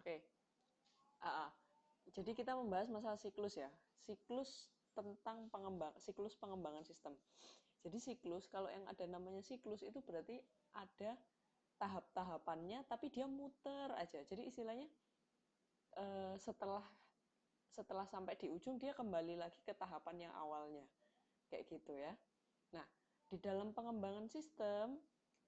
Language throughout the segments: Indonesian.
Oke. Ah, ah. Jadi kita membahas masalah siklus ya. Siklus tentang siklus pengembangan sistem. Jadi siklus, kalau yang ada namanya siklus itu berarti ada tahap-tahapannya, tapi dia muter aja. Jadi istilahnya setelah setelah sampai di ujung dia kembali lagi ke tahapan yang awalnya. Kayak gitu ya. Nah, di dalam pengembangan sistem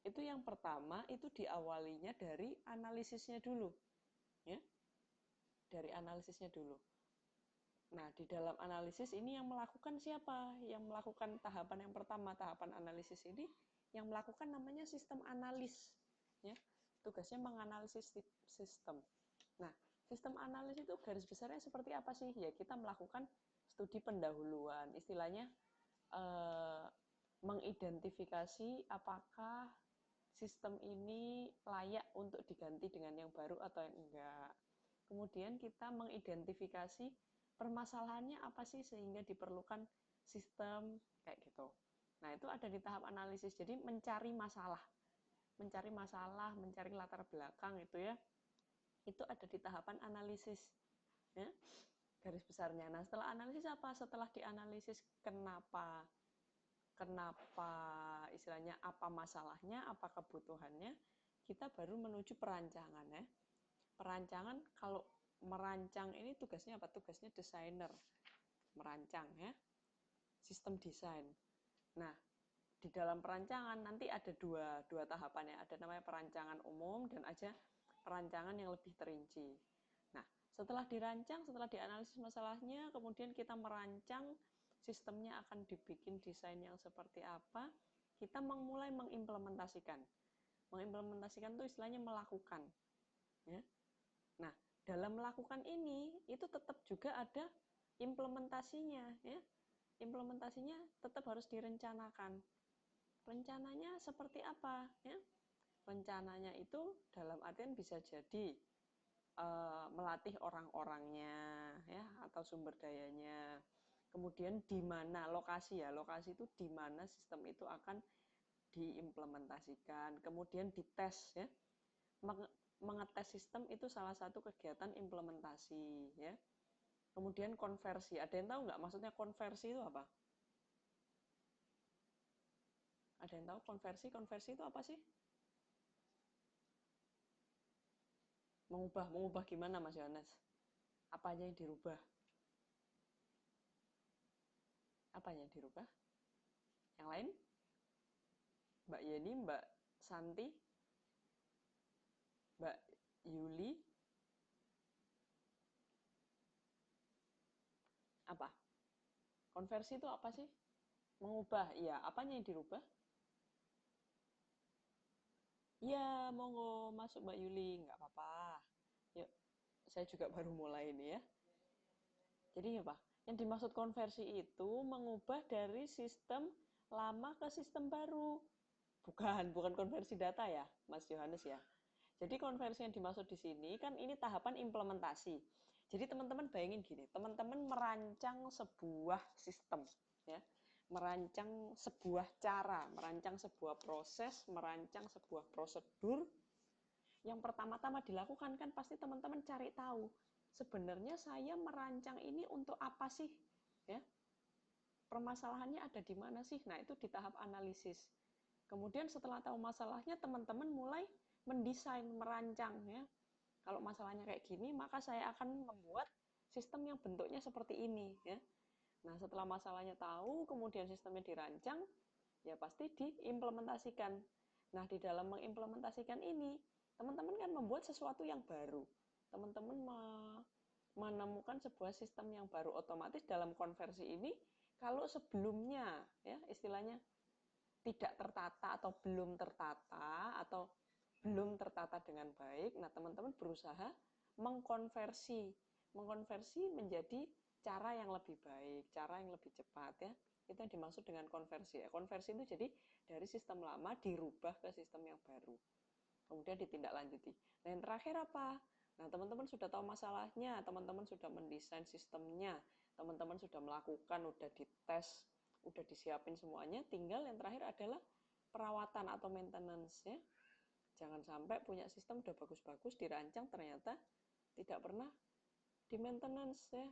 itu yang pertama itu diawalinya dari analisisnya dulu, ya. Dari analisisnya dulu. Nah, di dalam analisis ini yang melakukan siapa? Yang melakukan tahapan yang pertama, tahapan analisis ini yang melakukan namanya sistem analis, ya. Tugasnya menganalisis sistem. Nah, sistem analis itu garis besarnya seperti apa sih? Ya, kita melakukan studi pendahuluan. Istilahnya mengidentifikasi apakah sistem ini layak untuk diganti dengan yang baru atau yang enggak. Kemudian kita mengidentifikasi permasalahannya apa sih sehingga diperlukan sistem kayak gitu. Nah, itu ada di tahap analisis. Jadi mencari latar belakang itu ya. Itu ada di tahapan analisis. Ya. Garis besarnya. Nah, setelah analisis apa? Setelah dianalisis kenapa istilahnya apa masalahnya, apa kebutuhannya, kita baru menuju perancangan ya. Perancangan, kalau merancang ini tugasnya apa? Tugasnya desainer, merancang ya, sistem desain. Nah, di dalam perancangan nanti ada dua tahapan ya, ada namanya perancangan umum dan ada perancangan yang lebih terinci. Nah, setelah dirancang, setelah dianalisis masalahnya, kemudian kita merancang sistemnya akan dibikin desain yang seperti apa, kita mulai mengimplementasikan. Mengimplementasikan itu istilahnya melakukan. Ya. Nah, dalam melakukan ini, itu tetap juga ada implementasinya. Ya. Implementasinya tetap harus direncanakan. Rencananya seperti apa? Ya. Rencananya itu dalam artian bisa jadi melatih orang-orangnya ya atau sumber dayanya. Kemudian di mana lokasi ya, lokasi itu di mana sistem itu akan diimplementasikan. Kemudian dites ya. Mengetes sistem itu salah satu kegiatan implementasi ya. Kemudian konversi. Ada yang tahu nggak maksudnya konversi itu apa? Ada yang tahu konversi? Konversi itu apa sih? Mengubah gimana Mas Yohanes? Apanya yang dirubah? Apanya yang dirubah? Yang lain? Mbak Yeni, Mbak Santi, Mbak Yuli, apa? Konversi itu apa sih? Mengubah, iya. Apanya yang dirubah? Iya, monggo masuk Mbak Yuli, nggak apa-apa. Yuk, saya juga baru mulai ini ya. Jadi apa? Yang dimaksud konversi itu mengubah dari sistem lama ke sistem baru. Bukan konversi data ya, Mas Yohanes ya. Jadi konversi yang dimaksud di sini kan ini tahapan implementasi. Jadi teman-teman bayangin gini, teman-teman merancang sebuah sistem, ya, merancang sebuah cara, merancang sebuah proses, merancang sebuah prosedur. Yang pertama-tama dilakukan kan pasti teman-teman cari tahu sebenarnya saya merancang ini untuk apa sih, ya, permasalahannya ada di mana sih. Nah, itu di tahap analisis. Kemudian setelah tahu masalahnya, teman-teman mulai mendesain, merancang ya. Kalau masalahnya kayak gini, maka saya akan membuat sistem yang bentuknya seperti ini ya. Nah, setelah masalahnya tahu, kemudian sistemnya dirancang, ya pasti diimplementasikan. Nah, di dalam mengimplementasikan ini, teman-teman kan membuat sesuatu yang baru. Teman-teman menemukan sebuah sistem yang baru, otomatis dalam konversi ini, kalau sebelumnya ya istilahnya tidak tertata atau belum tertata dengan baik, nah teman-teman berusaha mengkonversi menjadi cara yang lebih baik, cara yang lebih cepat ya. Itu yang dimaksud dengan konversi. Konversi itu jadi dari sistem lama dirubah ke sistem yang baru. Kemudian ditindaklanjuti. Nah, yang terakhir apa? Nah, teman-teman sudah tahu masalahnya, teman-teman sudah mendesain sistemnya, teman-teman sudah melakukan, udah dites, udah disiapin semuanya, tinggal yang terakhir adalah perawatan atau maintenance ya. Jangan sampai punya sistem udah bagus-bagus dirancang ternyata tidak pernah di maintenance ya.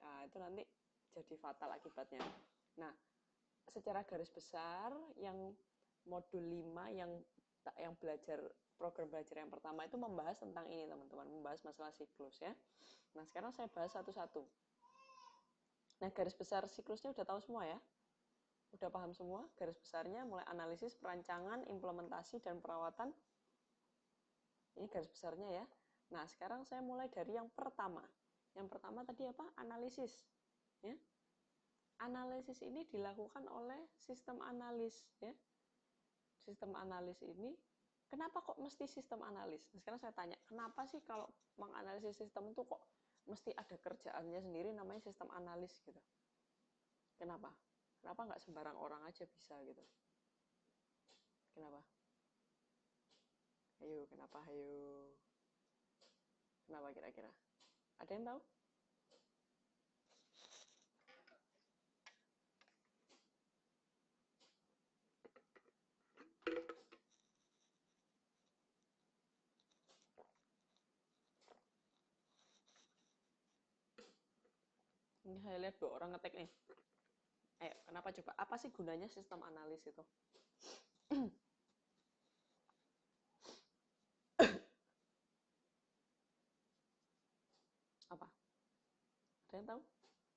Nah, itu nanti jadi fatal akibatnya. Nah, secara garis besar yang modul 5 yang belajar program belajar yang pertama itu membahas tentang ini teman-teman, membahas masalah siklus ya. Nah, sekarang saya bahas satu-satu. Nah, garis besar siklusnya udah tahu semua ya? Udah paham semua garis besarnya, mulai analisis, perancangan, implementasi, dan perawatan. Ini garis besarnya ya. Nah, sekarang saya mulai dari yang pertama. Yang pertama tadi apa? Analisis. Ya. Analisis ini dilakukan oleh sistem analis. Ya. Sistem analis ini, kenapa kok mesti sistem analis? Nah, sekarang saya tanya, kenapa sih kalau menganalisis sistem itu kok mesti ada kerjaannya sendiri namanya sistem analis gitu? Kenapa? Kenapa nggak sembarang orang aja bisa gitu? Kenapa? Ayo, kenapa? Ayo. Kenapa kira-kira? Ada yang tahu? Ini saya lihat 2 orang ngetek nih. Ayo, kenapa coba? Apa sih gunanya sistem analis itu? Apa? Ada yang tahu?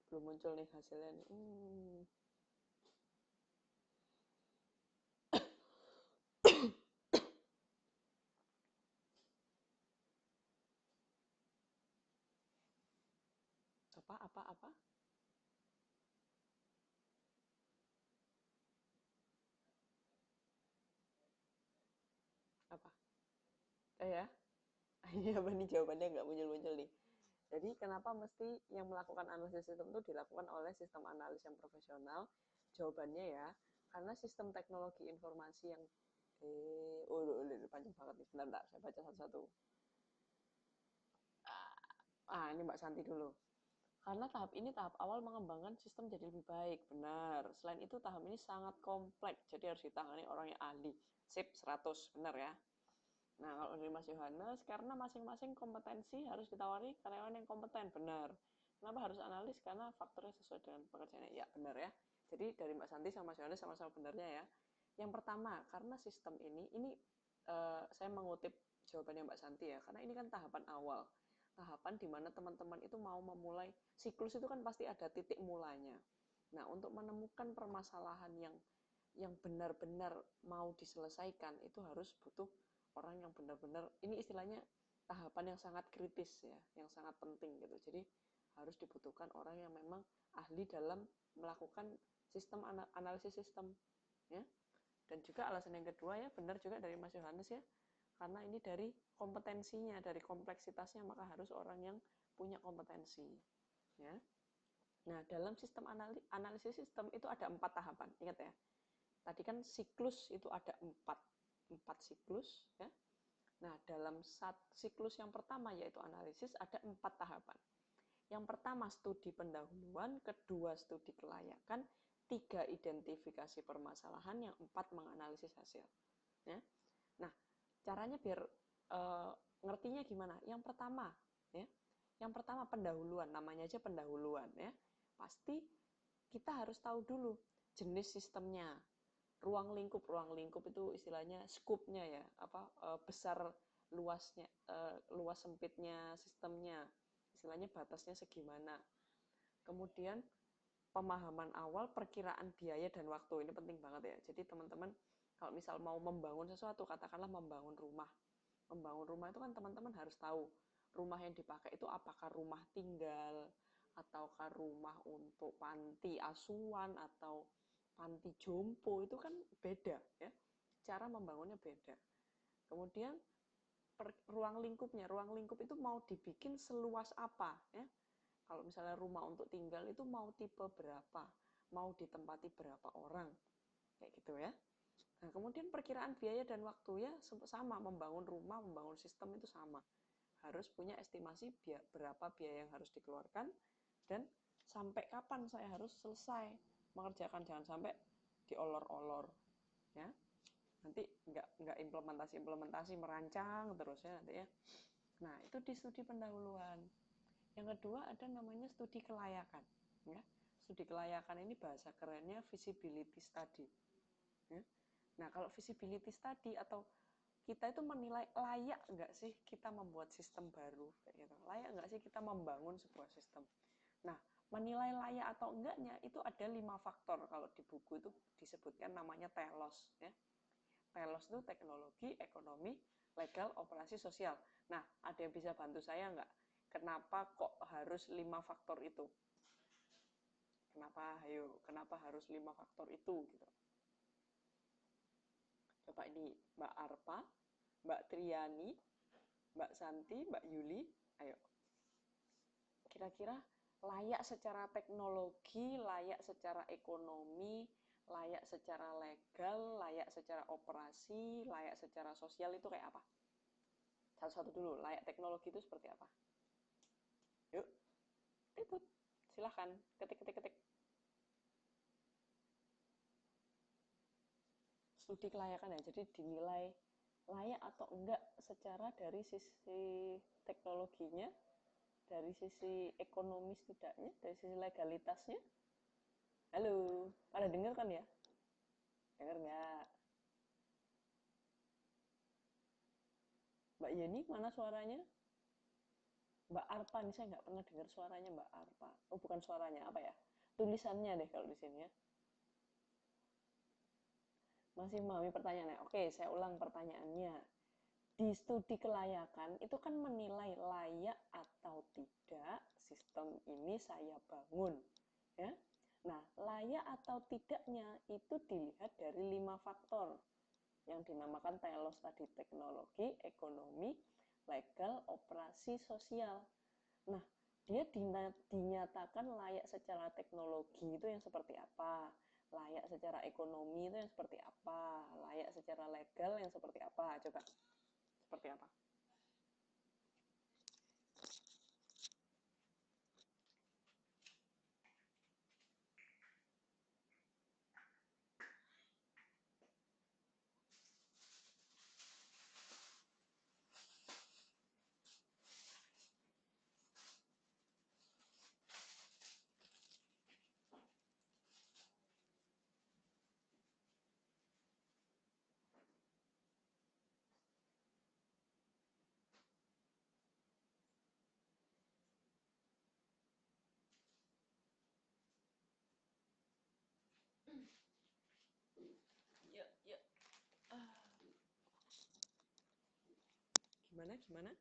Belum muncul nih hasilnya nih. Apa? Apa? Ya? Iya, apa nih jawabannya nggak muncul-muncul nih. Jadi kenapa mesti yang melakukan analisis sistem itu dilakukan oleh sistem analis yang profesional? Jawabannya ya, karena sistem teknologi informasi yang panjang banget nih. Bentar, saya baca satu-satu. Ini Mbak Santi dulu. Karena tahap ini tahap awal mengembangkan sistem jadi lebih baik. Benar. Selain itu tahap ini sangat kompleks, jadi harus ditangani orang yang ahli. Sip, 100. Benar ya. Nah, kalau dari Mas Yohanes, karena masing-masing kompetensi harus ditawari karyawan yang kompeten. Benar. Kenapa harus analis? Karena faktornya sesuai dengan pekerjaannya. Ya, benar ya. Jadi dari Mbak Santi sama Mas Yohanes sama-sama benarnya ya. Yang pertama, karena sistem ini saya mengutip jawabannya Mbak Santi ya, karena ini kan tahapan awal. Tahapan di mana teman-teman itu mau memulai siklus itu kan pasti ada titik mulanya. Nah, untuk menemukan permasalahan yang benar-benar mau diselesaikan itu harus butuh orang yang benar-benar, ini istilahnya tahapan yang sangat kritis ya, yang sangat penting gitu. Jadi harus dibutuhkan orang yang memang ahli dalam melakukan sistem analisis sistem ya. Dan juga alasan yang kedua ya, benar juga dari Mas Yohanes ya, karena ini dari kompetensinya, dari kompleksitasnya, maka harus orang yang punya kompetensi ya. Nah, dalam sistem analisis sistem itu ada 4 tahapan, ingat ya. Tadi kan siklus itu ada 4 siklus ya. Nah, dalam siklus yang pertama yaitu analisis ada 4 tahapan. Yang pertama studi pendahuluan, kedua studi kelayakan, 3 identifikasi permasalahan, yang 4 menganalisis hasil. Ya. Nah, caranya biar ngertinya gimana? Yang pertama, ya. Yang pertama pendahuluan, namanya aja pendahuluan ya. Pasti kita harus tahu dulu jenis sistemnya. Ruang lingkup itu istilahnya skupnya ya, besar luasnya, luas sempitnya sistemnya, istilahnya batasnya segimana. Kemudian pemahaman awal, perkiraan biaya dan waktu, ini penting banget ya. Jadi teman-teman kalau misal mau membangun sesuatu, katakanlah membangun rumah itu kan teman-teman harus tahu rumah yang dipakai itu apakah rumah tinggal ataukah rumah untuk panti asuhan atau panti jompo, itu kan beda ya, cara membangunnya beda. Kemudian ruang lingkup itu mau dibikin seluas apa ya. Kalau misalnya rumah untuk tinggal itu mau tipe berapa, mau ditempati berapa orang, kayak gitu ya. Nah, kemudian perkiraan biaya dan waktu ya sama, membangun rumah, membangun sistem itu sama. Harus punya estimasi berapa biaya yang harus dikeluarkan dan sampai kapan saya harus selesai mengerjakan, jangan sampai diolor-olor ya. Nanti nggak implementasi merancang terus ya nanti ya. Nah, itu di studi pendahuluan. Yang kedua ada namanya studi kelayakan. Ya. Studi kelayakan ini bahasa kerennya feasibility study. Ya. Nah, kalau feasibility study atau kita itu menilai layak nggak sih kita membuat sistem baru, kayak gitu. Layak nggak sih kita membangun sebuah sistem. Nah, menilai layak atau enggaknya itu ada 5 faktor. Kalau di buku itu disebutkan namanya telos. Ya. Telos itu teknologi, ekonomi, legal, operasi, sosial. Nah, ada yang bisa bantu saya nggak? Kenapa kok harus 5 faktor itu? Kenapa harus 5 faktor itu? Gitu. Coba ini Mbak Arpa, Mbak Triani, Mbak Santi, Mbak Yuli, ayo. Kira-kira layak secara teknologi, layak secara ekonomi, layak secara legal, layak secara operasi, layak secara sosial itu kayak apa? Satu-satu dulu, layak teknologi itu seperti apa? Yuk, itu silahkan ketik. Studi kelayakan ya, jadi dinilai layak atau enggak secara dari sisi teknologinya, dari sisi ekonomis tidaknya, dari sisi legalitasnya. Halo, pada denger kan ya? Denger nggak? Mbak Yeni, mana suaranya? Mbak Arpa nih, saya nggak pernah dengar suaranya Mbak Arpa. Oh, bukan suaranya, apa ya? Tulisannya deh kalau di sini ya. Masih memahami pertanyaannya? Oke, saya ulang pertanyaannya. Di studi kelayakan itu kan menilai layak atau tidak sistem ini saya bangun. Ya. Nah, layak atau tidaknya itu dilihat dari 5 faktor yang dinamakan telos tadi, teknologi, ekonomi, legal, operasi, sosial. Nah, dia dinyatakan layak secara teknologi itu yang seperti apa, layak secara ekonomi itu yang seperti apa, layak secara legal yang seperti apa, coba seperti apa? Ya, ya. Gimana?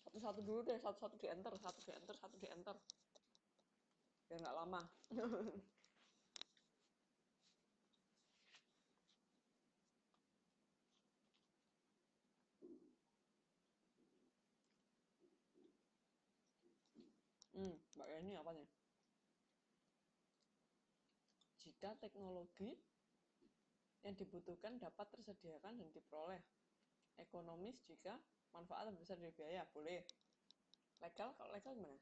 Satu-satu dulu deh, satu-satu di enter, satu di enter. Biar nggak lama. Mbak Yani apa nih? Jika teknologi yang dibutuhkan dapat tersediakan dan diperoleh. Ekonomis jika manfaat lebih besar dari biaya, boleh. Legal, kalau legal gimana?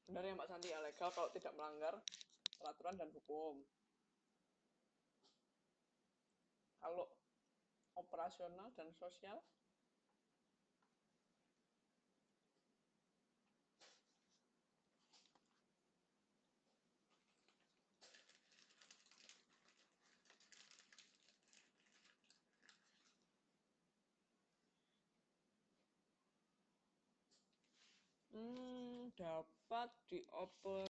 Benar ya Mbak Santi, ya legal kalau tidak melanggar peraturan dan hukum. Kalau operasional dan sosial, dapat dioper